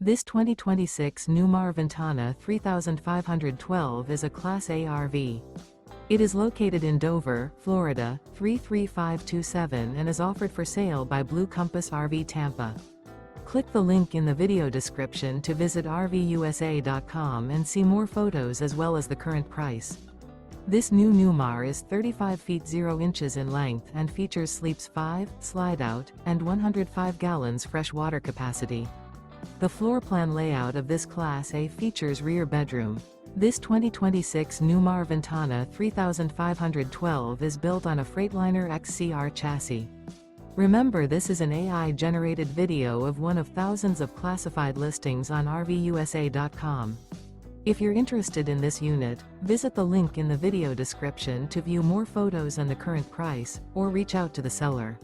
This 2026 Newmar Ventana 3512 is a Class A RV. It is located in Dover, Florida, 33527 and is offered for sale by Blue Compass RV Tampa. Click the link in the video description to visit RVUSA.com and see more photos as well as the current price. This new Newmar is 35 feet 0 inches in length and features sleeps 5, Slideout, and 105 gallons fresh water capacity. The floor plan layout of this Class A features rear bedroom. This 2026 Newmar Ventana 3512 is built on a Freightliner XCR chassis. Remember, this is an AI-generated video of one of thousands of classified listings on RVUSA.com. If you're interested in this unit, visit the link in the video description to view more photos and the current price, or reach out to the seller.